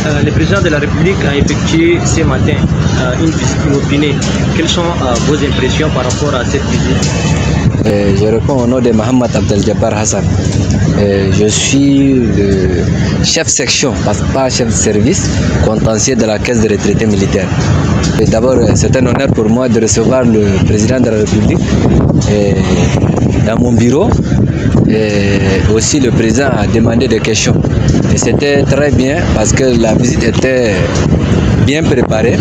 Le président de la République a effectué ce matin une visite inopinée. Quelles sont vos impressions par rapport à cette visite? Je réponds au nom de Mohamed Abdel Jabbar Hassan. Je suis le chef section, pas chef de service, contentieux de la caisse de retraités militaires. D'abord, c'est un honneur pour moi de recevoir le président de la République dans mon bureau. Et aussi, le président a demandé des questions. Et c'était très bien parce que la visite était bien préparée,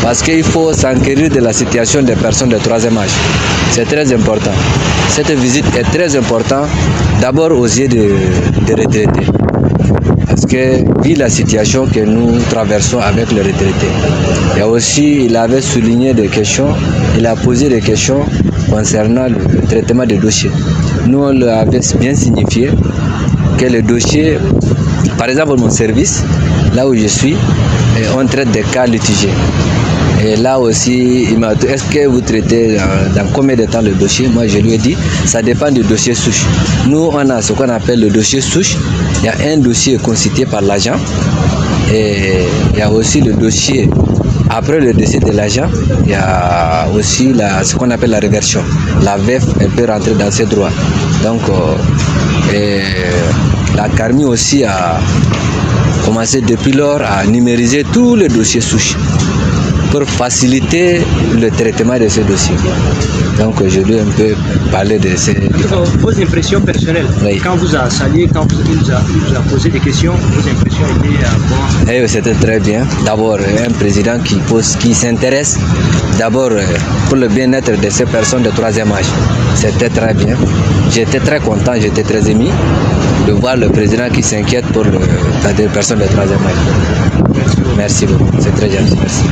parce qu'il faut s'enquérir de la situation des personnes de troisième âge. C'est très important. Cette visite est très importante, d'abord aux yeux des retraités. Parce que, vu la situation que nous traversons avec les retraités, et aussi, il avait souligné des questions, il a posé des questions concernant le traitement des dossiers. Nous, on l'avait bien signifié que les dossiers, par exemple, mon service, là où je suis, on traite des cas litigés. Et là aussi, il m'a dit, est-ce que vous traitez dans combien de temps le dossier? Moi, je lui ai dit, ça dépend du dossier souche. Nous, on a ce qu'on appelle le dossier souche. Il y a un dossier constitué par l'agent. Et il y a aussi le dossier, après le dossier de l'agent, il y a aussi ce qu'on appelle la réversion. La VEF, elle peut rentrer dans ses droits. Donc, la CARMI aussi a commencé depuis lors à numériser tous les dossiers souches pour faciliter le traitement de ces dossiers. Donc je lui ai un peu parlé de ces... Vos impressions personnelles, oui. Quand vous a salué, quand il vous a posé des questions, vos impressions étaient comment? C'était très bien. D'abord, un président qui s'intéresse d'abord pour le bien-être de ces personnes de troisième âge. C'était très bien. J'étais très content, j'étais très ému de voir le président qui s'inquiète pour les personnes de troisième âge. Merci beaucoup, c'est très gentil, merci.